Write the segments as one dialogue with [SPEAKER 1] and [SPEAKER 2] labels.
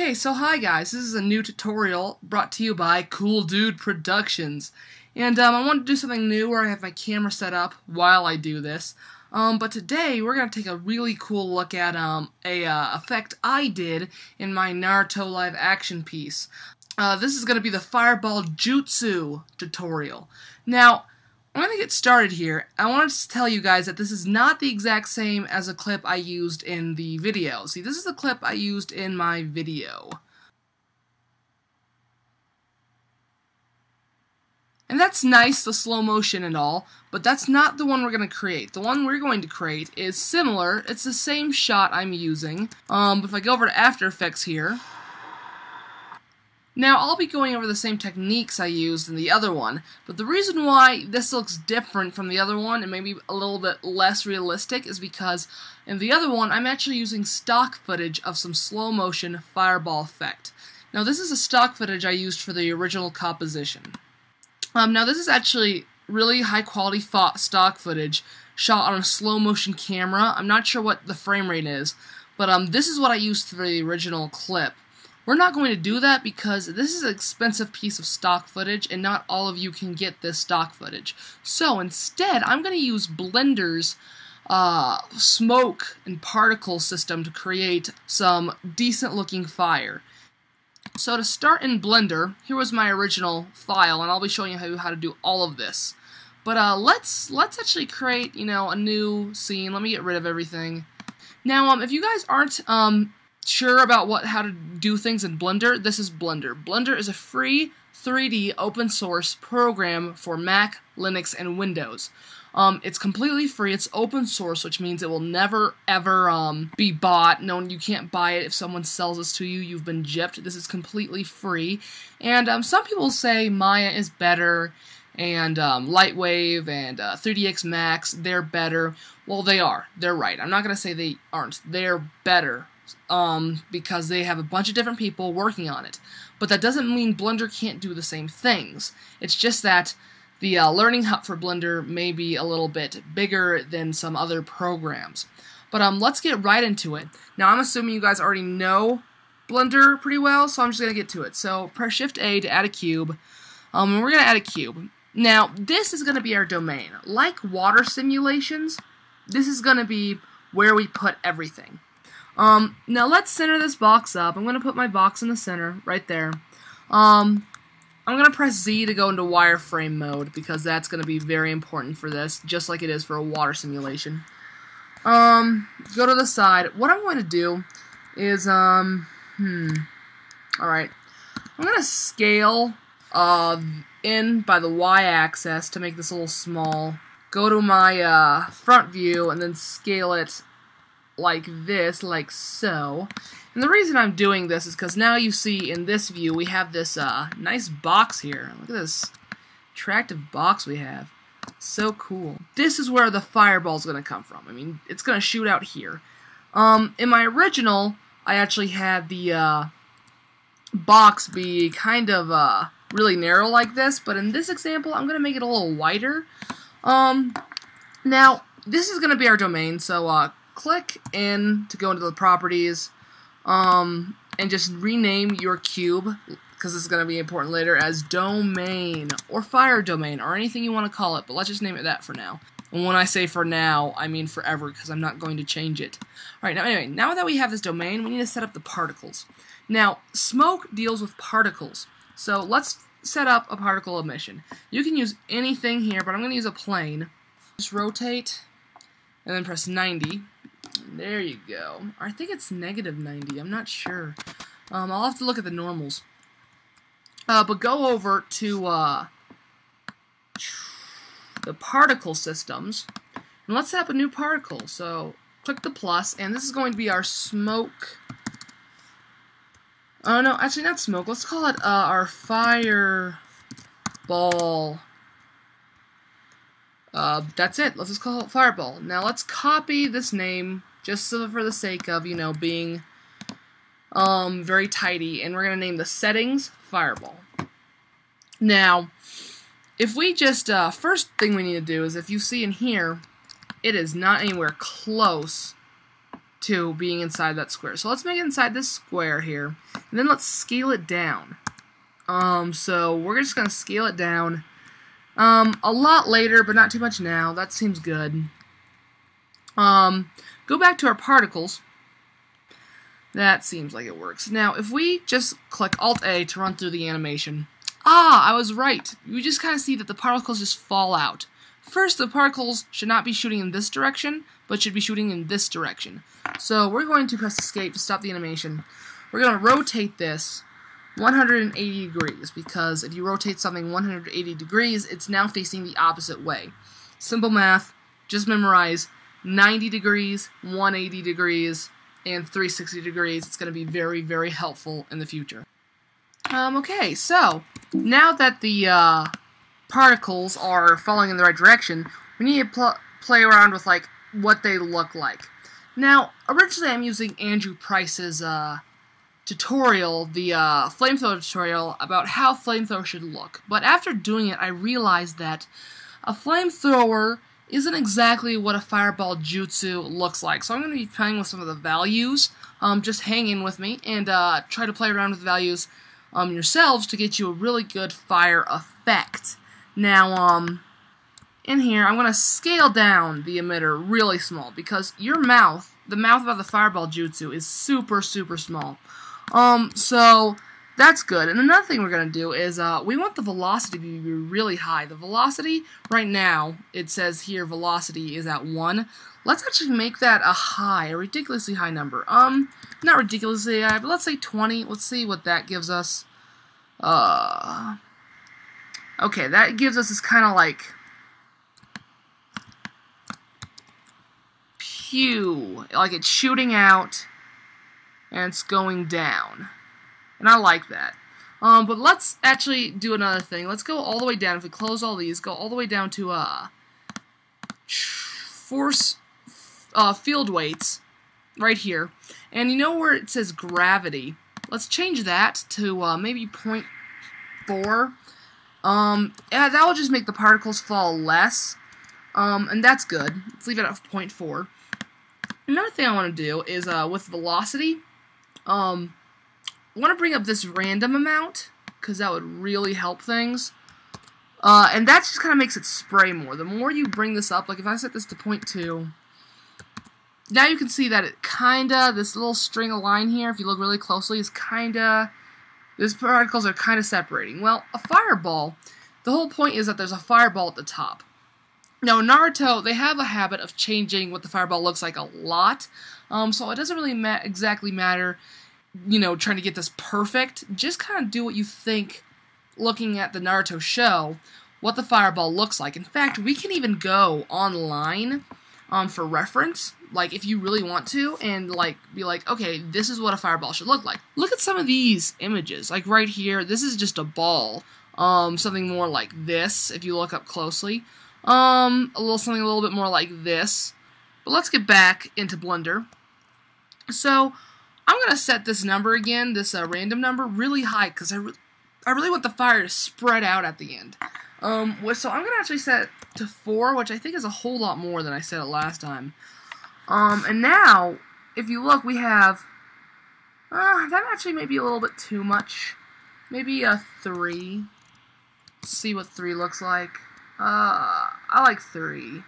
[SPEAKER 1] Okay, so hi guys, this is a new tutorial brought to you by CoolDude Productions. And I want to do something new where I have my camera set up while I do this. But today we're going to take a really cool look at a effect I did in my Naruto live action piece. This is going to be the FireBall-Jutsu tutorial. Now, I'm going to get started here. I wanted to tell you guys that this is not the exact same as a clip I used in the video. See, this is the clip I used in my video. And that's nice, the slow motion and all, but that's not the one we're going to create. The one we're going to create is similar. It's the same shot I'm using. But if I go over to After Effects here, now, I'll be going over the same techniques I used in the other one, but the reason why this looks different from the other one and maybe a little bit less realistic is because in the other one, I'm actually using stock footage of some slow-motion fireball effect. Now, this is a stock footage I used for the original composition. Now, this is actually really high-quality stock footage shot on a slow-motion camera. I'm not sure what the frame rate is, but this is what I used for the original clip. We're not going to do that because this is an expensive piece of stock footage and not all of you can get this stock footage. So instead, I'm going to use Blender's smoke and particle system to create some decent looking fire. So to start in Blender, here was my original file, and I'll be showing you how to do all of this. But let's actually create, a new scene. Let me get rid of everything. Now, if you guys aren't sure about how to do things in Blender, this is Blender. Blender is a free 3D open source program for Mac, Linux, and Windows. It's completely free. It's open source, which means it will never ever be bought. No, you can't buy it. If someone sells this to you, you've been gypped. This is completely free. And some people say Maya is better, and Lightwave and 3ds Max, they're better. Well, they are. They're right. I'm not going to say they aren't. They're better. Because they have a bunch of different people working on it. But that doesn't mean Blender can't do the same things. It's just that the learning hub for Blender may be a little bit bigger than some other programs. But let's get right into it. Now, I'm assuming you guys already know Blender pretty well, so I'm just going to get to it. So, press Shift-A to add a cube. And we're going to add a cube. Now, this is going to be our domain. Like water simulations, this is going to be where we put everything. Now let's center this box up. I'm going to put my box in the center, right there. I'm going to press Z to go into wireframe mode, because that's going to be very important for this, just like it is for a water simulation. Go to the side. What I'm going to do is, alright. I'm going to scale, in by the Y-axis to make this a little small. Go to my, front view, and then scale it like this, like so. And the reason I'm doing this is because now you see in this view we have this nice box here. Look at this attractive box we have. So cool. This is where the fireball is going to come from. I mean, it's going to shoot out here. In my original, I actually had the box be kind of really narrow like this, but in this example I'm going to make it a little wider. Now, this is going to be our domain, so click in to go into the properties, and just rename your cube, because this is going to be important later, as domain, or fire domain, or anything you want to call it, but let's just name it that for now. And when I say for now, I mean forever, because I'm not going to change it. Alright, now anyway, now that we have this domain, we need to set up the particles. Now, smoke deals with particles, so let's set up a particle emission. You can use anything here, but I'm going to use a plane. Just rotate, and then press 90. There you go. I think it's -90. I'm not sure. I'll have to look at the normals. But go over to the particle systems, and let's set up a new particle. So click the plus, and this is going to be our smoke. Oh no, actually not smoke. Let's call it our fireball. That's it. Let's just call it Fireball. Now let's copy this name just for the sake of, being very tidy, and we're going to name the settings Fireball. Now, if we just, first thing we need to do is, if you see in here, it is not anywhere close to being inside that square. So let's make it inside this square here, and then let's scale it down. So we're just going to scale it down a lot later, but not too much now. That seems good. Go back to our particles. That seems like it works. Now, if we just click Alt-A to run through the animation. I was right. You just kind of see that the particles just fall out. First, the particles should not be shooting in this direction, but should be shooting in this direction. So we're going to press Escape to stop the animation. We're going to rotate this 180 degrees, because if you rotate something 180 degrees, it's now facing the opposite way. Simple math, just memorize 90 degrees, 180 degrees, and 360 degrees. It's going to be very, very helpful in the future. Okay, so now that the particles are falling in the right direction, we need to play around with like what they look like. Now, originally I'm using Andrew Price's tutorial, the flamethrower tutorial, about how flamethrower should look. But after doing it, I realized that a flamethrower isn't exactly what a FireBall-Jutsu looks like. So I'm going to be playing with some of the values. Just hang in with me and try to play around with the values yourselves to get you a really good fire effect. Now, in here, I'm going to scale down the emitter really small, because your mouth, the mouth of the FireBall-Jutsu, is super, super small. So that's good. And another thing we're going to do is we want the velocity to be really high. The velocity, right now, it says here velocity is at 1. Let's actually make that a ridiculously high number. Not ridiculously high, but let's say 20. Let's see what that gives us. Okay, that gives us this kind of like pew, like it's shooting out and it's going down. And I like that. But let's actually do another thing. Let's go all the way down. If we close all these, go all the way down to force field weights right here. And you know where it says gravity? Let's change that to maybe 0.4. And that will just make the particles fall less. And that's good. Let's leave it at 0.4. Another thing I want to do is with velocity. I want to bring up this random amount, because that would really help things. And that just kind of makes it spray more. The more you bring this up, like if I set this to 0.2, now you can see that it kinda, this little string of line here, if you look really closely, is kinda, these particles are kinda separating. Well, a fireball, the whole point is that there's a fireball at the top. Now, in Naruto, they have a habit of changing what the fireball looks like a lot, so it doesn't really exactly matter, you know, trying to get this perfect. Just kind of do what you think, looking at the Naruto show, what the fireball looks like. In fact, we can even go online for reference, like if you really want to, and like be like, okay, this is what a fireball should look like. Look at some of these images, like right here, this is just a ball, something more like this, if you look up closely, something a little bit more like this. But let's get back into Blender. So I'm going to set this number again, this random number, really high, because I really want the fire to spread out at the end. So I'm going to actually set it to 4, which I think is a whole lot more than I set it last time. And now, if you look, we have, that actually may be a little bit too much. Maybe a 3. Let's see what 3 looks like. I like 3.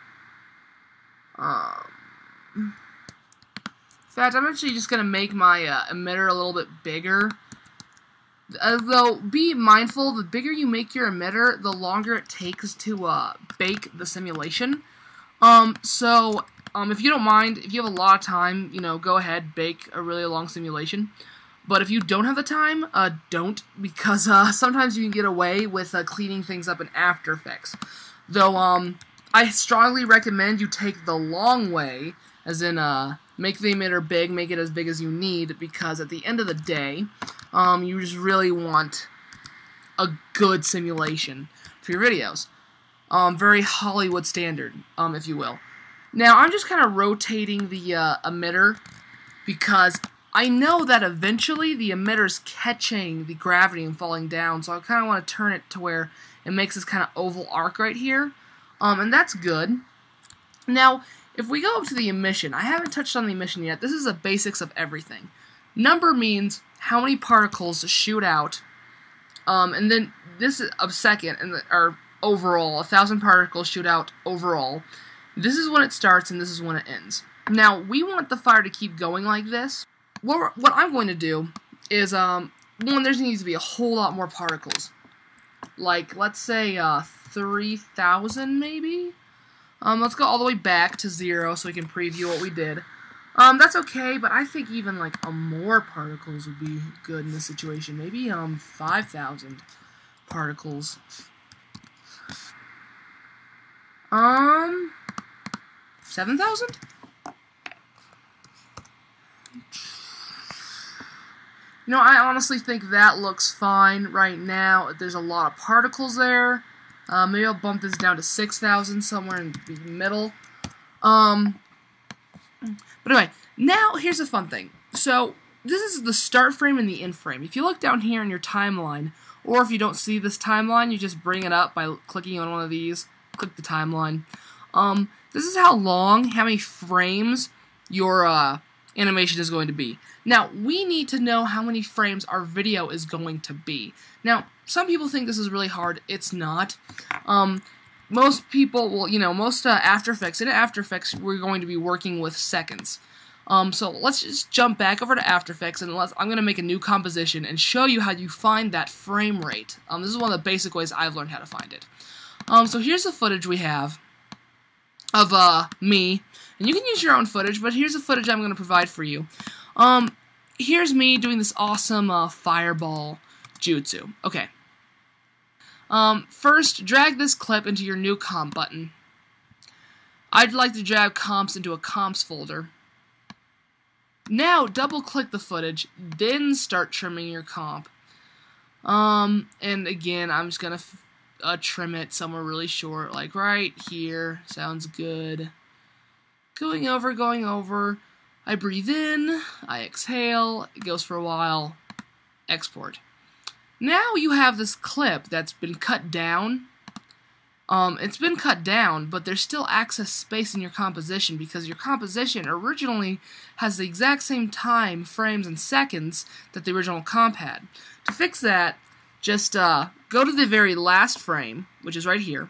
[SPEAKER 1] In fact, I'm actually just going to make my emitter a little bit bigger. Though, be mindful, the bigger you make your emitter, the longer it takes to bake the simulation. If you don't mind, if you have a lot of time, you know, go ahead, bake a really long simulation. But if you don't have the time, don't, because sometimes you can get away with cleaning things up in After Effects. Though, I strongly recommend you take the long way, as in, make the emitter big, make it as big as you need, because at the end of the day, you just really want a good simulation for your videos. Very Hollywood standard, if you will. Now, I'm just kind of rotating the emitter, because I know that eventually the emitter's catching the gravity and falling down, so I kind of want to turn it to where it makes this kind of oval arc right here, and that's good. Now, if we go up to the emission, I haven't touched on the emission yet. This is the basics of everything. Number means how many particles shoot out, and then this is a second, or overall, 1,000 particles shoot out overall. This is when it starts, and this is when it ends. Now, we want the fire to keep going like this. What I'm going to do is, one, there needs to be a whole lot more particles. Like, let's say, 3,000, maybe? Let's go all the way back to 0 so we can preview what we did. That's okay, but I think even, like, more particles would be good in this situation. Maybe, 5,000 particles. 7,000? You know, I honestly think that looks fine right now. There's a lot of particles there. Maybe I'll bump this down to 6,000 somewhere in the middle. But anyway, now here's a fun thing. So, this is the start frame and the end frame. If you look down here in your timeline, or if you don't see this timeline, you just bring it up by clicking on one of these. Click the timeline. This is how many frames your animation is going to be. Now, we need to know how many frames our video is going to be. Now, some people think this is really hard. It's not. Most people will, most After Effects, in After Effects, we're going to be working with seconds. So let's just jump back over to After Effects, and I'm going to make a new composition and show you how you find that frame rate. This is one of the basic ways I've learned how to find it. So here's the footage we have of me, and you can use your own footage, but here's the footage I'm going to provide for you. Here's me doing this awesome FireBall-Jutsu. Okay. First, drag this clip into your new comp button. I'd like to drag comps into a comps folder. Now, double-click the footage, then start trimming your comp. And again, I'm just gonna trim it somewhere really short, like right here. Sounds good. Going over. I breathe in, I exhale, it goes for a while, export. Now you have this clip that's been cut down. It's been cut down, but there's still excess space in your composition because your composition originally has the exact same time, frames, and seconds that the original comp had. To fix that, just go to the very last frame, which is right here.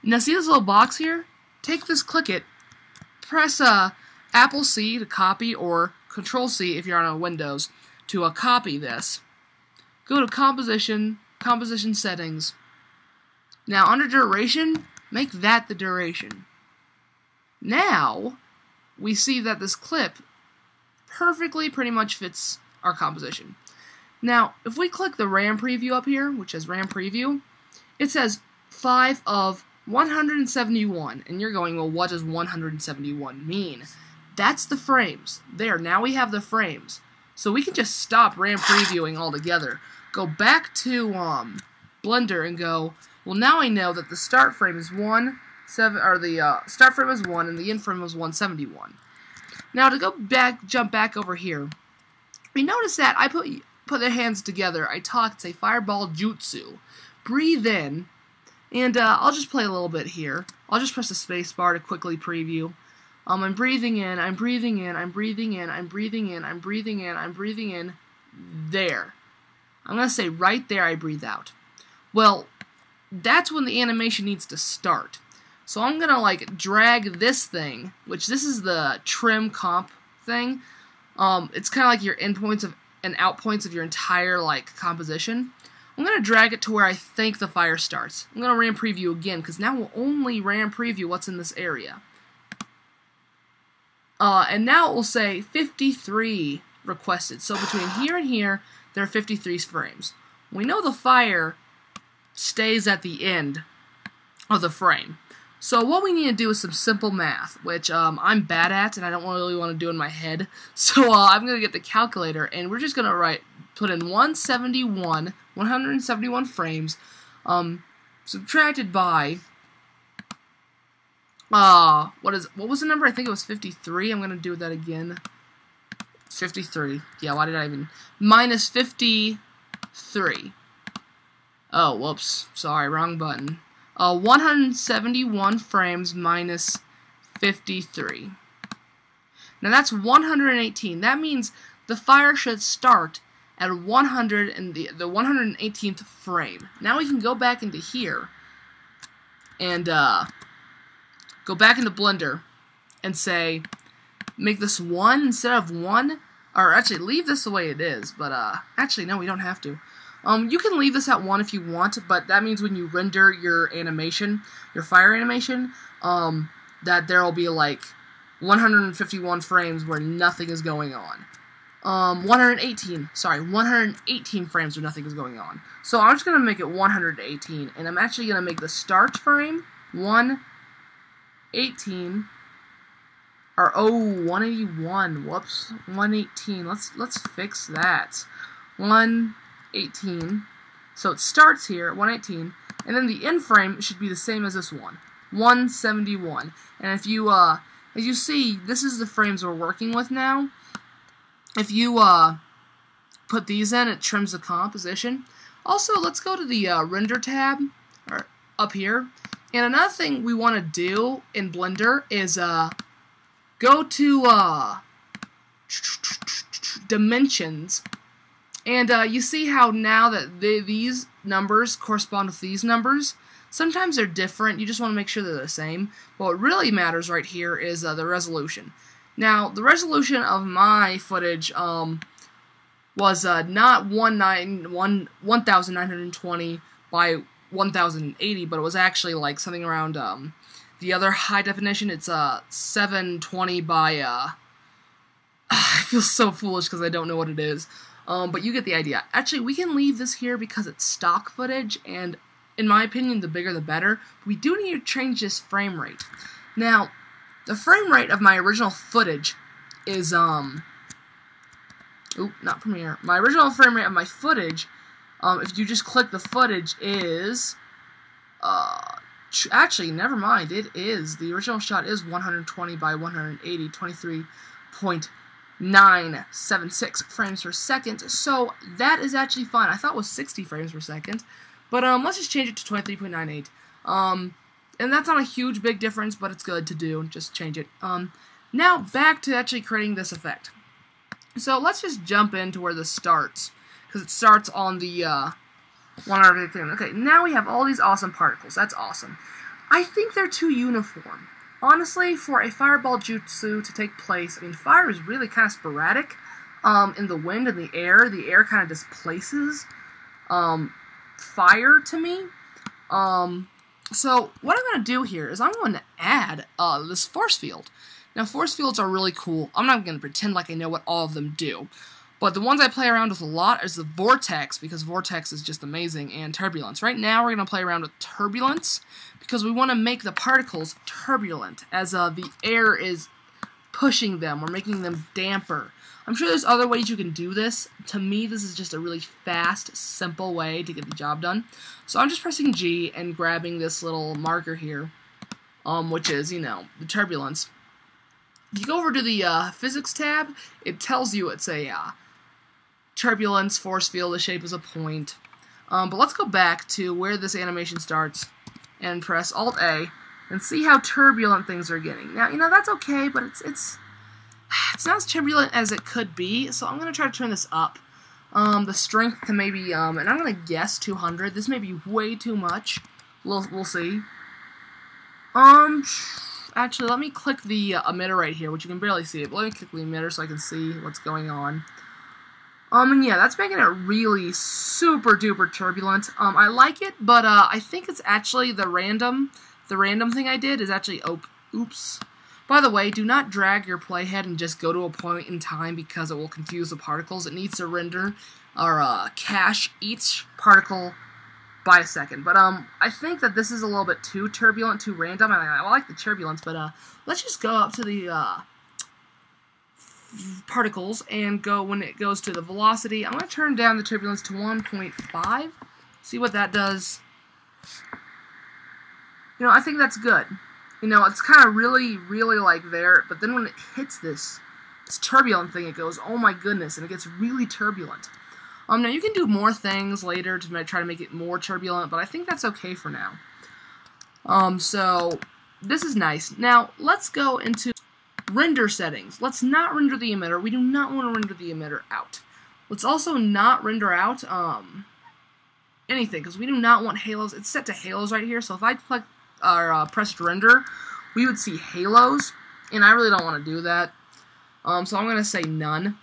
[SPEAKER 1] Now see this little box here? Take this, click it, press Apple C to copy, or Control C if you're on a Windows to copy this. Go to Composition Settings. Now under Duration, make that the duration. Now we see that this clip perfectly pretty much fits our composition. Now if we click the RAM preview up here, which is RAM preview, it says 5 of 171, and you're going, well, what does 171 mean? That's the frames. There, now we have the frames. So we can just stop RAM previewing altogether. Go back to Blender and go, well, now I know that the start frame is 1, start frame is 1, and the end frame was 171. Now to go back, jump back over here, we notice that I put their hands together. I talk, say FireBall-Jutsu. Breathe in, and I'll just play a little bit here. I'll just press the space bar to quickly preview. I'm breathing in, I'm breathing in, I'm breathing in, I'm breathing in, I'm breathing in, I'm breathing in. There. I'm going to say right there I breathe out. Well, that's when the animation needs to start. So I'm going to like drag this thing, which this is the trim comp thing. It's kind of like your endpoints and outpoints of your entire like composition. I'm going to drag it to where I think the fire starts. I'm going to RAM preview again, because now we'll only RAM preview what's in this area. And now it will say 53 requested. So between here and here, there are 53 frames. We know the fire stays at the end of the frame. So what we need to do is some simple math, which I'm bad at and I don't really want to do in my head. So I'm going to get the calculator, and we're just going to put in 171 frames, subtracted by what was the number? I think it was 53. I'm gonna do that again. 53. Yeah, why did I even minus 53? Oh, whoops. Sorry, wrong button. 171 frames minus 53. Now that's 118. That means the fire should start at 100 in the 118th frame. Now we can go back into here and go back into Blender and say, make this 1 instead of 1, or actually leave this the way it is, but actually no, we don't have to. You can leave this at 1 if you want, but that means when you render your animation, your fire animation, that there will be like 151 frames where nothing is going on. 118 frames where nothing is going on. So I'm just going to make it 118, and I'm actually going to make the start frame 118, or 181, whoops, 118, let's fix that. 118, so it starts here at 118, and then the end frame should be the same as this one, 171, and if you, as you see, this is the frames we're working with now. If you put these in, it trims the composition. Also, let's go to the render tab or up here. And another thing we want to do in Blender is go to dimensions. And you see how now that these numbers correspond with these numbers. Sometimes they're different. You just want to make sure they're the same. What really matters right here is the resolution. Now, the resolution of my footage was not 1920 by 1080, but it was actually like something around the other high definition. It's 720 by I feel so foolish because I don't know what it is, but you get the idea. Actually, we can leave this here because it's stock footage, and in my opinion, the bigger the better. We do need to change this frame rate. Now, the frame rate of my original footage is, not Premiere. My original frame rate of my footage, if you just click the footage, is, actually, never mind, it is, the original shot is 120 by 180, 23.976 frames per second, so that is actually fine. I thought it was 60 frames per second, but, let's just change it to 23.98, and that's not a huge big difference, but it's good to do. Just change it. Now back to actually creating this effect. So let's just jump into where this starts, because it starts on the 118. Okay, now we have all these awesome particles. That's awesome. I think they're too uniform. Honestly, for a FireBall-Jutsu to take place, I mean, fire is really kind of sporadic in the wind and the air. The air kind of displaces fire to me. So what I'm going to do here is I'm going to add this force field. Now, force fields are really cool. I'm not going to pretend like I know what all of them do. But the ones I play around with a lot is the vortex, because vortex is just amazing, and turbulence. Right now, we're going to play around with turbulence, because we want to make the particles turbulent, as the air is pushing them or making them damper. I'm sure there's other ways you can do this. To me, this is just a really fast, simple way to get the job done. So I'm just pressing G and grabbing this little marker here, which is, you know, the turbulence. If you go over to the physics tab, it tells you it's a turbulence force field. The shape is a point. But let's go back to where this animation starts and press Alt-A and see how turbulent things are getting. Now, you know, that's okay, but it's not as turbulent as it could be, so I'm going to try to turn this up. The strength to maybe, and I'm going to guess 200. This may be way too much. We'll see. Actually, let me click the emitter right here, which you can barely see it, but let me click the emitter so I can see what's going on. And yeah, that's making it really super duper turbulent. I like it, but I think it's actually the random thing I did is actually, oops. By the way, do not drag your playhead and just go to a point in time because it will confuse the particles. It needs to render or cache each particle by a second. But I think that this is a little bit too turbulent, too random. I like the turbulence, but let's just go up to the particles and go when it goes to the velocity. I'm going to turn down the turbulence to 1.5. See what that does. You know, I think that's good. You know, it's kind of really like there, but then when it hits this turbulent thing, it goes, oh my goodness, and it gets really turbulent. Now you can do more things later to try to make it more turbulent, but I think that's okay for now. So this is nice. Now, let's go into render settings. Let's not render the emitter. We do not want to render the emitter out. Let's also not render out anything, because we do not want halos. It's set to halos right here, so if I click pressed render, we would see halos, and I really don't want to do that. So I'm going to say none.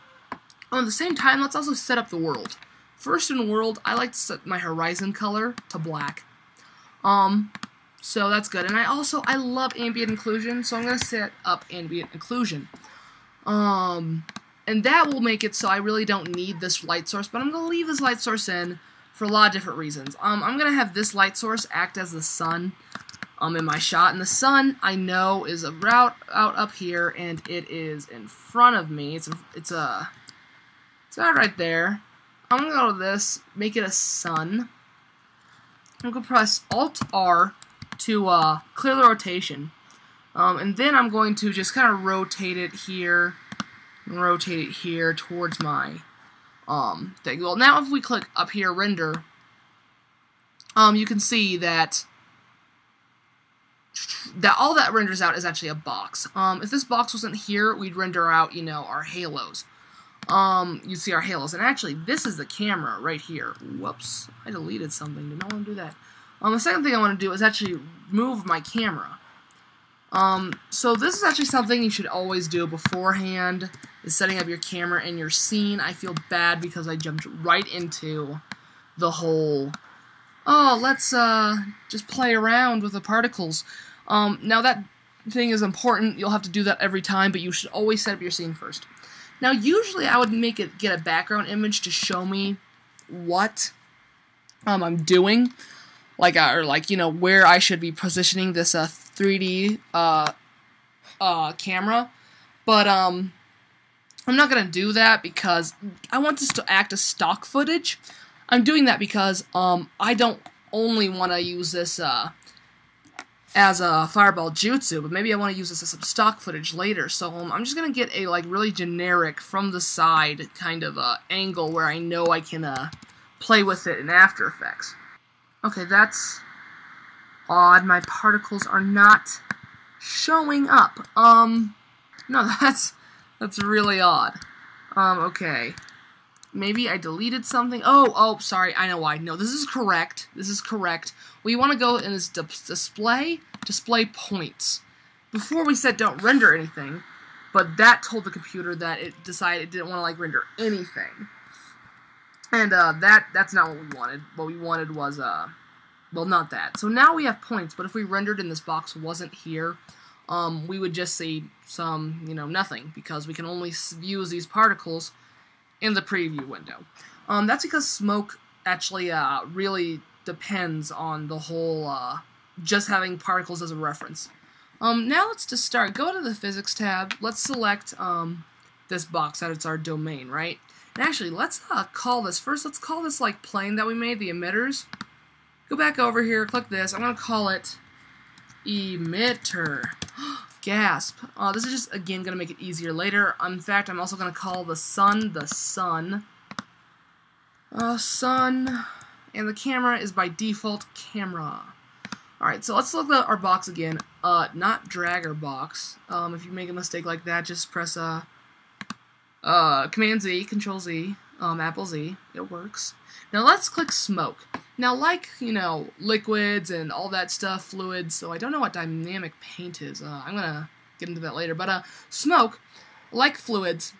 [SPEAKER 1] At the same time, let's also set up the world. First in world, I like to set my horizon color to black. So that's good. And I love ambient occlusion, so I'm going to set up ambient occlusion. And that will make it so I really don't need this light source, but I'm going to leave this light source in for a lot of different reasons. I'm going to have this light source act as the sun in my shot, and the sun, I know, is out up here, and it is in front of me. It's out right there. I'm going to go to this, make it a sun. I'm going to press Alt-R to clear the rotation. And then I'm going to just kind of rotate it here, and rotate it here towards my thing. Well, now if we click up here, render, you can see that all that renders out is actually a box. If this box wasn't here, we'd render out, you know, our halos. You'd see our halos. And actually, this is the camera right here. Whoops. I deleted something. Did not want to do that. The second thing I want to do is actually move my camera. So this is actually something you should always do beforehand, is setting up your camera and your scene. I feel bad because I jumped right into the whole, oh, let's just play around with the particles. Now that thing is important. You'll have to do that every time, but you should always set up your scene first. Now, usually I would get a background image to show me what I'm doing, like you know, where I should be positioning this 3D camera. But I'm not gonna do that because I want this to act as stock footage. I'm doing that because I don't only want to use this as a FireBall-Jutsu, but maybe I want to use this as some stock footage later. So I'm just gonna get a really generic from the side kind of angle where I know I can play with it in After Effects. Okay, that's odd. My particles are not showing up. No, that's really odd. Okay. Maybe I deleted something. Oh, sorry. I know why. No, this is correct. This is correct. We want to go in this display points. Before we said don't render anything, but that told the computer that it decided it didn't want to render anything. And that's not what we wanted. What we wanted was well, not that. So now we have points, but if we rendered and this box wasn't here, we would just see some, you know, nothing, because we can only use these particles in the preview window. That's because smoke actually really depends on the whole just having particles as a reference. Now let's just start. Go to the physics tab. Let's select this box that it's our domain, right? And actually, let's call this first. Let's call this like plane that we made, the emitters. Go back over here, click this. I'm gonna call it emitter. Gasp. This is just, again, going to make it easier later. In fact, I'm also going to call the sun, sun. Sun. And the camera is by default camera. Alright, so let's look at our box again. Not drag our box. If you make a mistake like that, just press Command Z, Control Z, Apple Z. It works. Now let's click smoke. Now, like, you know, liquids and all that stuff, fluids, so I don't know what dynamic paint is. I'm going to get into that later. But smoke, like fluids,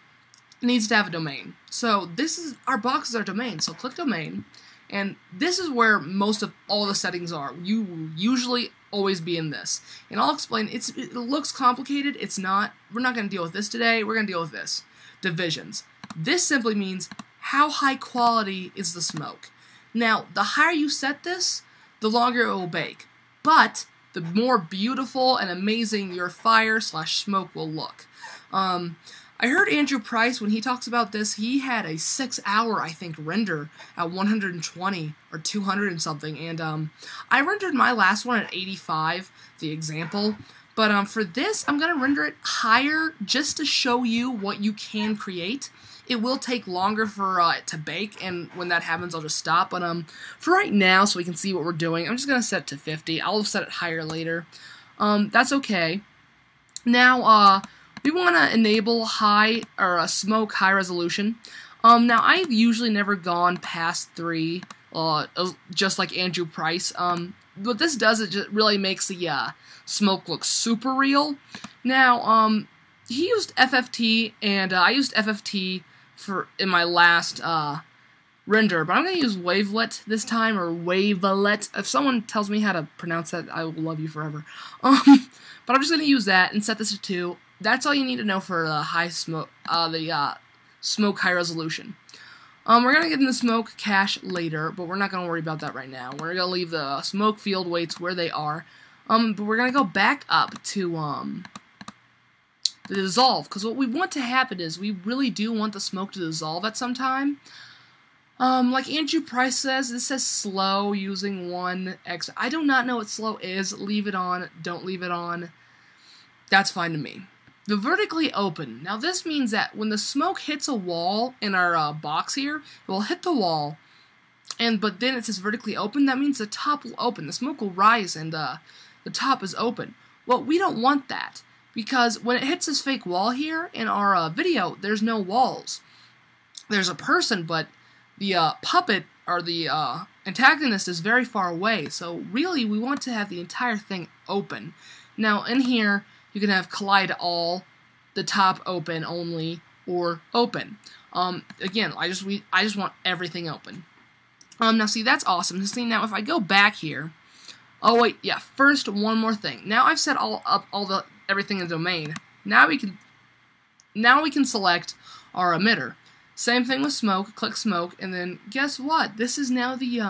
[SPEAKER 1] needs to have a domain. So this is, our box is our domain. So click domain, and this is where most of all the settings are. You will usually always be in this. And I'll explain, it looks complicated. It's not. We're not going to deal with this today. We're going to deal with this. Divisions. This simply means how high quality is the smoke. Now, the higher you set this, the longer it will bake. But the more beautiful and amazing your fire/smoke will look. I heard Andrew Price, when he talks about this, he had a 6-hour, I think, render at 120 or 200 and something. And I rendered my last one at 85, the example. But for this, I'm going to render it higher just to show you what you can create. It will take longer for it to bake, and when that happens, I'll just stop. But for right now, so we can see what we're doing, I'm just going to set it to 50. I'll set it higher later. That's okay. Now, we want to enable smoke high resolution. Now I've usually never gone past 3, just like Andrew Price. What this does, it just really makes the smoke look super real. Now, he used FFT, and I used FFT in my last render, but I'm going to use Wavelet this time, or Wavelet. If someone tells me how to pronounce that, I will love you forever. But I'm just going to use that and set this to 2. That's all you need to know for the smoke high resolution. We're going to get in the smoke cache later, but we're not going to worry about that right now. We're going to leave the smoke field weights where they are. But we're going to go back up to the dissolve, because what we want to happen is we really do want the smoke to dissolve at some time. Like Andrew Price says, this says slow using 1x. I do not know what slow is. Leave it on. Don't leave it on. That's fine to me. The vertically open. Now this means that when the smoke hits a wall in our box here, it will hit the wall, but then it says vertically open. That means the top will open. The smoke will rise and the top is open. Well, we don't want that, because when it hits this fake wall here in our video, there's no walls. There's a person, but the puppet or the antagonist is very far away, so really we want to have the entire thing open. Now in here you can have collide all, the top open only, or open. Again, I just want everything open. Now see, that's awesome. See, now if I go back here, oh wait, yeah, first one more thing. Now I've set everything in the domain. Now we can select our emitter. Same thing with smoke, click smoke, and then guess what? This is now the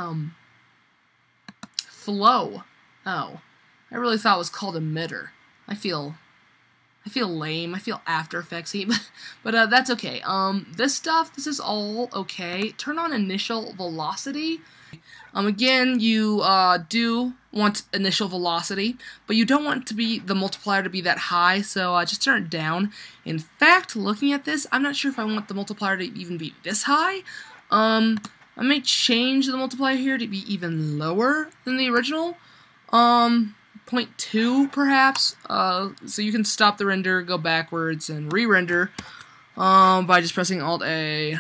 [SPEAKER 1] flow. Oh, I really thought it was called emitter. I feel lame. I feel After Effects-y, but that's okay. This is all okay. Turn on initial velocity. Again, you do want initial velocity, but you don't want the multiplier to be that high, so just turn it down. In fact, looking at this, I'm not sure if I want the multiplier to even be this high. I may change the multiplier here to be even lower than the original. 0.2 perhaps, so you can stop the render, go backwards, and re-render by just pressing Alt-A.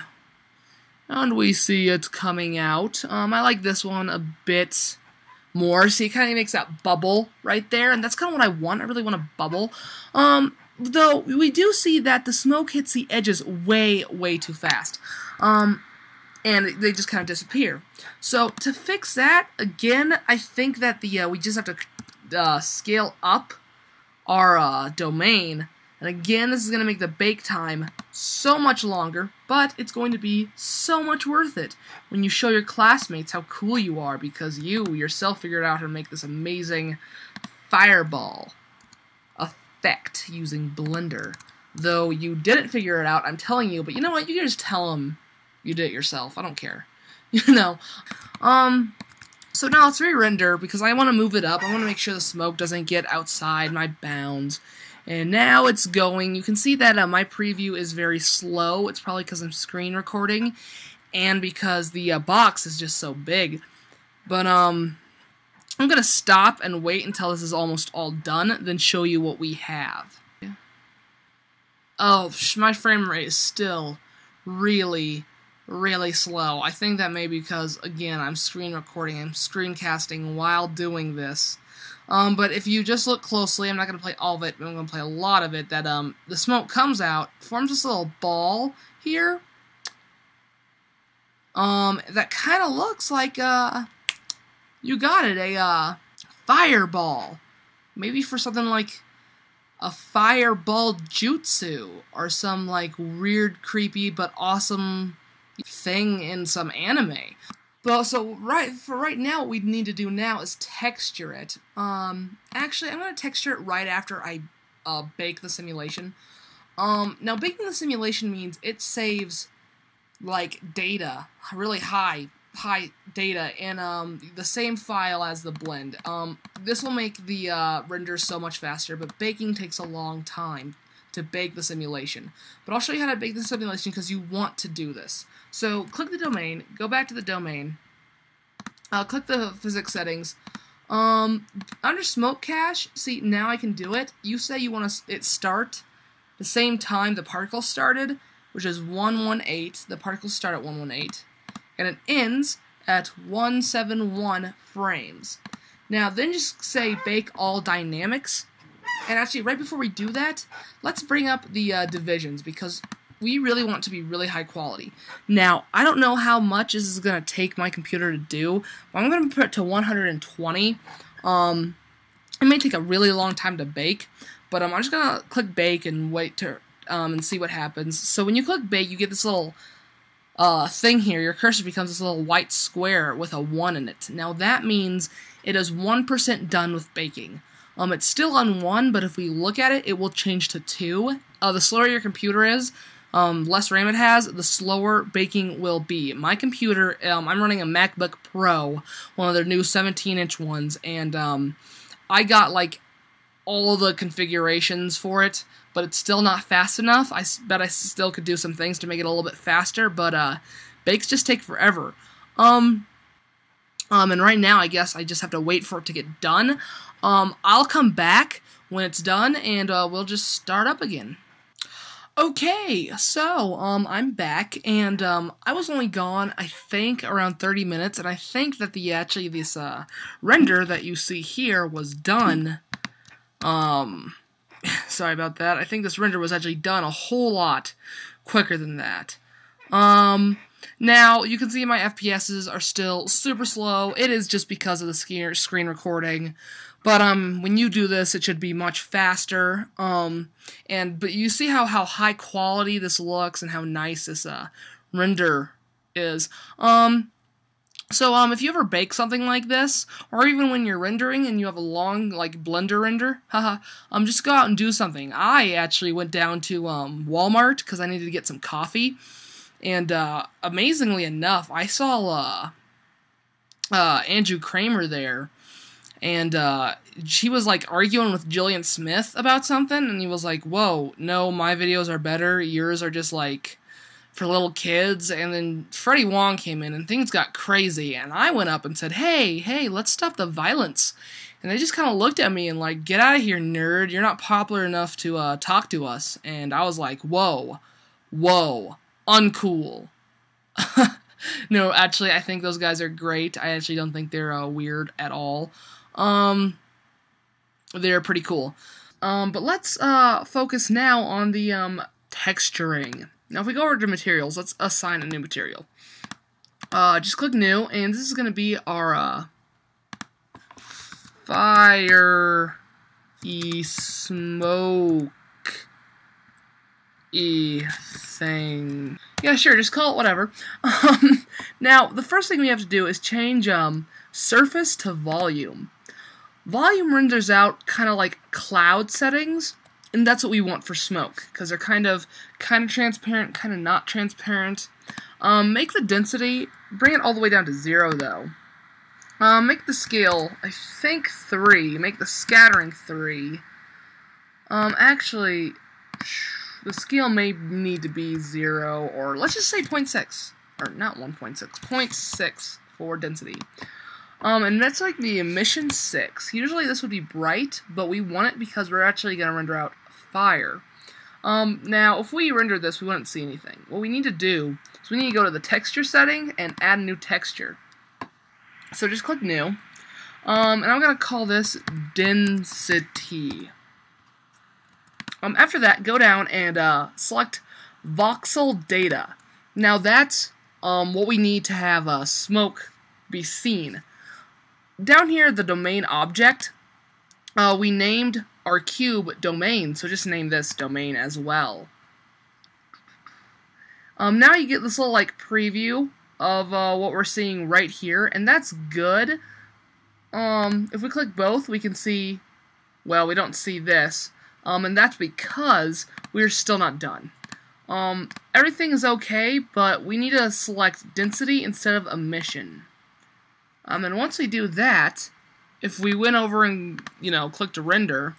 [SPEAKER 1] And we see it's coming out. I like this one a bit more. See, it kind of makes that bubble right there, and that's kind of what I want. I really want a bubble. Though we do see that the smoke hits the edges way, way too fast. And they just kind of disappear. So to fix that, again, I think that we just have to scale up our domain. And again, this is going to make the bake time so much longer, but it's going to be so much worth it when you show your classmates how cool you are, because you yourself figured out how to make this amazing fireball effect using Blender. Though you didn't figure it out, I'm telling you, but you know what? You can just tell them you did it yourself. I don't care. You know. So now let's re-render, because I want to move it up. I want to make sure the smoke doesn't get outside my bounds. And now it's going. You can see that my preview is very slow. It's probably because I'm screen recording and because the box is just so big. But I'm going to stop and wait until this is almost all done, then show you what we have. Oh, my frame rate is still really, really slow. I think that may be because, again, I'm screen recording. I'm screencasting while doing this. But if you just look closely, I'm not going to play all of it, but I'm going to play a lot of it, that the smoke comes out, forms this little ball here, that kind of looks like, you got it, a fireball. Maybe for something like a FireBall-Jutsu, or some, like, weird, creepy, but awesome thing in some anime. Well, so for right now, what we need to do now is texture it. Actually, I'm going to texture it right after I bake the simulation. Now, baking the simulation means it saves, like, data, really high data, in the same file as the blend. This will make the render so much faster, but baking takes a long time to bake the simulation. But I'll show you how to bake the simulation because you want to do this. So click the domain, go back to the domain, click the physics settings, Under smoke cache, see, now I can do it. You say you want it start the same time the particle started, which is 118. The particles start at 118. And it ends at 171 frames. Now, then just say bake all dynamics. And actually, right before we do that, let's bring up the divisions, because we really want to be really high quality. Now, I don't know how much this is going to take my computer to do, but I'm going to put it to 120. It may take a really long time to bake, but I'm just going to click bake and wait to and see what happens. So when you click bake, you get this little thing here. Your cursor becomes this little white square with a 1 in it. Now that means it is 1% done with baking. It's still on 1, but if we look at it, it will change to 2. The slower your computer is, less RAM it has, the slower baking will be. My computer, I'm running a MacBook Pro, one of their new 17-inch ones, and I got like all the configurations for it, but it's still not fast enough. I bet I still could do some things to make it a little bit faster, but bakes just take forever. And right now, I guess I just have to wait for it to get done. I'll come back when it's done, and we'll just start up again. Okay, so, I'm back, and, I was only gone, I think, around 30 minutes, and I think that this, render that you see here was done, sorry about that, I think this render was actually done a whole lot quicker than that. Now, you can see my FPSs are still super slow. It is just because of the screen recording. But when you do this, it should be much faster. But you see how high quality this looks and how nice this render is. So if you ever bake something like this, or even when you're rendering and you have a long like Blender render, just go out and do something. I actually went down to Walmart because I needed to get some coffee. And amazingly enough, I saw Andrew Kramer there, and she was like arguing with Jillian Smith about something, and he was like, "Whoa, no, my videos are better. Yours are just like for little kids." And then Freddie Wong came in, and things got crazy. And I went up and said, "Hey, let's stop the violence." And they just kind of looked at me and like, "Get out of here, nerd! You're not popular enough to talk to us." And I was like, "Whoa. Uncool." No, actually, I think those guys are great. I actually don't think they're weird at all. They're pretty cool. But let's focus now on the texturing. Now, if we go over to materials, let's assign a new material. Just click new, and this is going to be our fire-smoke thing. Yeah, sure, just call it whatever. Now, the first thing we have to do is change surface to volume. Volume renders out kind of like cloud settings, and that's what we want for smoke, because they're kind of transparent, kind of not transparent. Make the density, bring it all the way down to 0 though. Make the scale, I think 3. Make the scattering 3. Actually, the scale may need to be 0, or let's just say 0.6. Or not 1.6, 0.6 for density. And that's like the Emission 6. Usually this would be bright, but we want it because we're actually going to render out fire. Now, if we render this, we wouldn't see anything. What we need to do is we need to go to the texture setting and add a new texture. So just click new. And I'm going to call this density. After that, go down and select voxel data. Now that's what we need to have smoke be seen. Down here, the domain object, we named our cube domain, so just name this domain as well. Now you get this little like preview of what we're seeing right here, and that's good. If we click both, we can see, well, we don't see this. And that's because we're still not done. Everything is okay, but we need to select density instead of emission. And once we do that, if we went over and, click to render,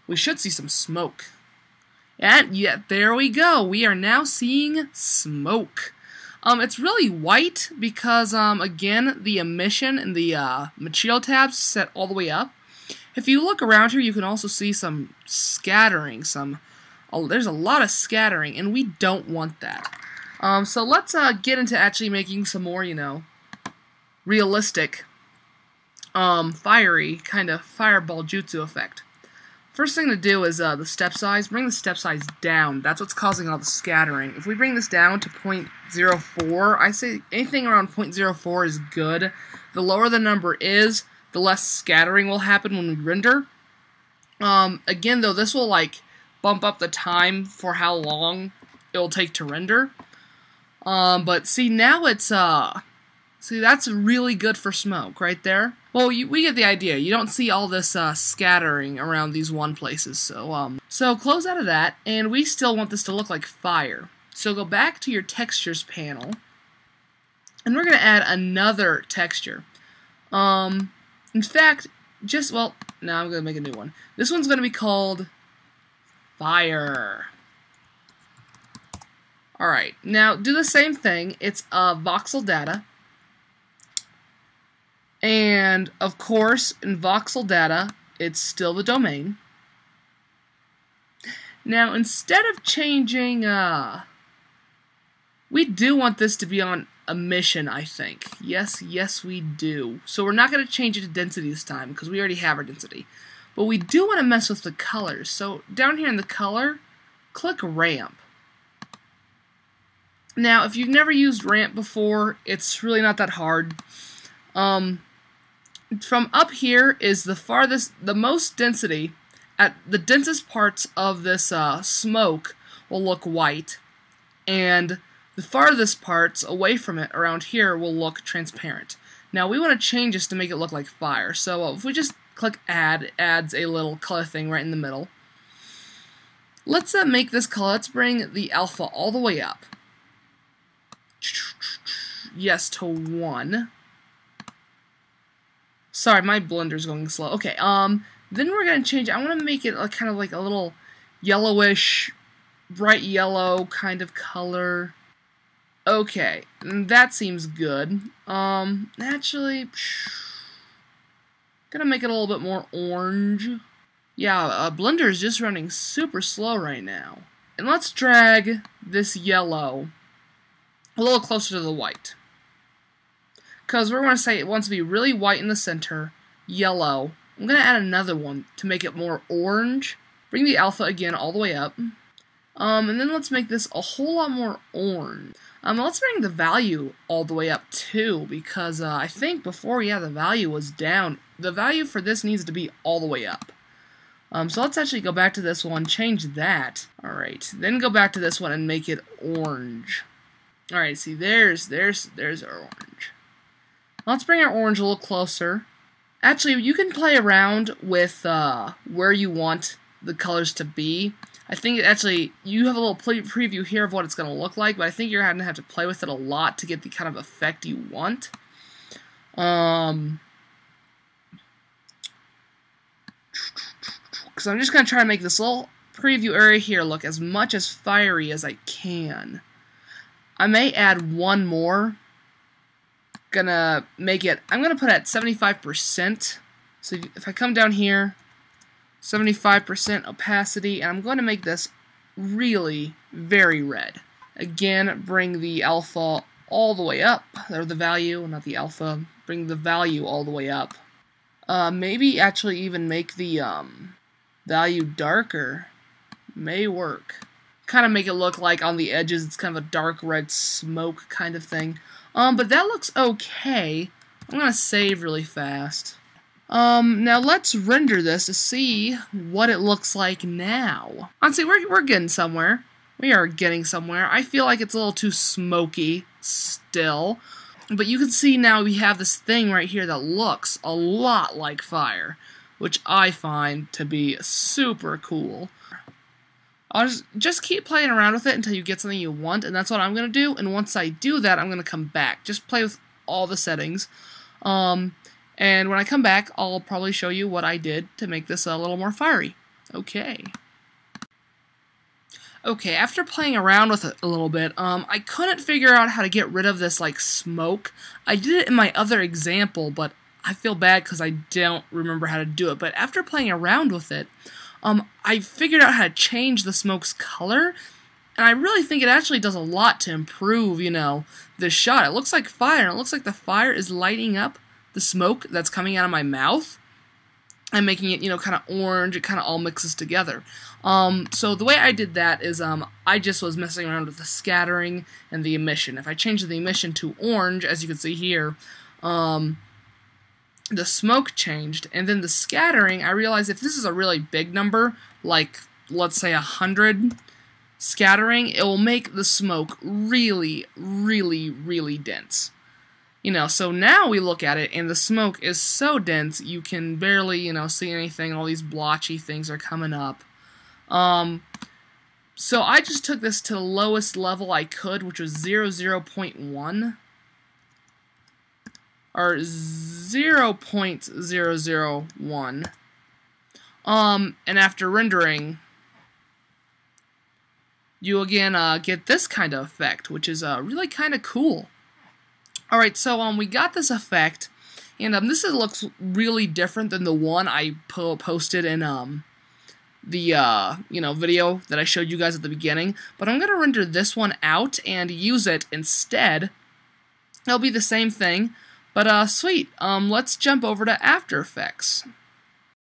[SPEAKER 1] we should see some smoke. And yet, there we go. We are now seeing smoke. It's really white because, again, the emission and the material tabs set all the way up. If you look around here, you can also see some scattering. There's a lot of scattering, and we don't want that. So let's get into actually making some more, realistic, fiery kind of FireBall-Jutsu effect. First thing to do is the step size. Bring the step size down. That's what's causing all the scattering. If we bring this down to 0.04, I say anything around 0.04 is good. The lower the number is, the less scattering will happen when we render. Again, though, this will bump up the time for how long it will take to render. But see, now it's see, that's really good for smoke right there. Well, we get the idea. You don't see all this scattering around these one places. So close out of that, and we still want this to look like fire. So go back to your textures panel, and we're going to add another texture. In fact, now I'm going to make a new one. This one's going to be called Fire. Alright, now do the same thing. It's voxel data. And, of course, in voxel data, it's still the domain. Now, instead of changing, we do want this to be on Emission, I think. Yes, we do. So we're not going to change it to density this time, because we already have our density. But we do want to mess with the colors. So, down here in the color, click Ramp. Now, if you've never used Ramp before, it's really not that hard. From up here is the most density. At the densest parts of this smoke will look white, and the farthest parts away from it around here will look transparent. Now we want to change this to make it look like fire. So if we just click Add, it adds a little color thing right in the middle. Let's make this color. Let's bring the alpha all the way up. Yes, to 1. Sorry, my blender's going slow. Okay, then we're going to change it. I want to make it kind of like a little yellowish, bright yellow kind of color. Okay, that seems good. Actually, gonna make it a little bit more orange. Yeah, Blender is just running super slow right now. And let's drag this yellow a little closer to the white. Because we're going to say it wants to be really white in the center, yellow. I'm going to add another one to make it more orange. Bring the alpha again all the way up. And then let's make this a whole lot more orange. Let's bring the value all the way up too, because I think before, the value was down. The value for this needs to be all the way up. So let's actually go back to this one, change that. Alright, then go back to this one and make it orange. Alright, see, there's our orange. Let's bring our orange a little closer. Actually, you can play around with where you want the colors to be. I think you have a little preview here of what it's going to look like, but I think you're going to have to play with it a lot to get the kind of effect you want. Because I'm just going to try to make this little preview area here look as much as fiery as I can. I may add one more. I'm gonna put it at 75%. So if I come down here, 75% opacity, and I'm going to make this really very red. Again, bring the alpha all the way up, or the value, not the alpha. Bring the value all the way up. Maybe actually even make the value darker. May work. Kind of make it look like on the edges it's kind of a dark red smoke kind of thing. But that looks okay. I'm gonna save really fast. Now let's render this to see what it looks like now. Honestly, we're getting somewhere. We are getting somewhere. I feel like it's a little too smoky still. But you can see now we have this thing right here that looks a lot like fire, which I find to be super cool. I'll just keep playing around with it until you get something you want, and that's what I'm going to do, and once I do that, I'm going to come back. Just play with all the settings, and when I come back, I'll probably show you what I did to make this a little more fiery. Okay. Okay, after playing around with it a little bit, I couldn't figure out how to get rid of this, like, smoke. I did it in my other example, but I feel bad because I don't remember how to do it. But after playing around with it, I figured out how to change the smoke's color, and I really think it actually does a lot to improve, you know, the shot. It looks like fire, and it looks like the fire is lighting up the smoke that's coming out of my mouth and making it, you know, kind of orange. It kind of all mixes together. So the way I did that is I just was messing around with the scattering and the emission. If I change the emission to orange, as you can see here, the smoke changed, and then the scattering, I realized if this is a really big number, like, let's say 100 scattering, it will make the smoke really, really, really dense. You know, so now we look at it, and the smoke is so dense, you can barely, you know, see anything. All these blotchy things are coming up. So I just took this to the lowest level I could, which was 0.1. Or 0.001. And after rendering, you again get this kind of effect, which is really kind of cool. Alright, so we got this effect, and this looks really different than the one I posted in the you know, video that I showed you guys at the beginning. But I'm gonna render this one out and use it instead. It'll be the same thing, but sweet. Let's jump over to After Effects.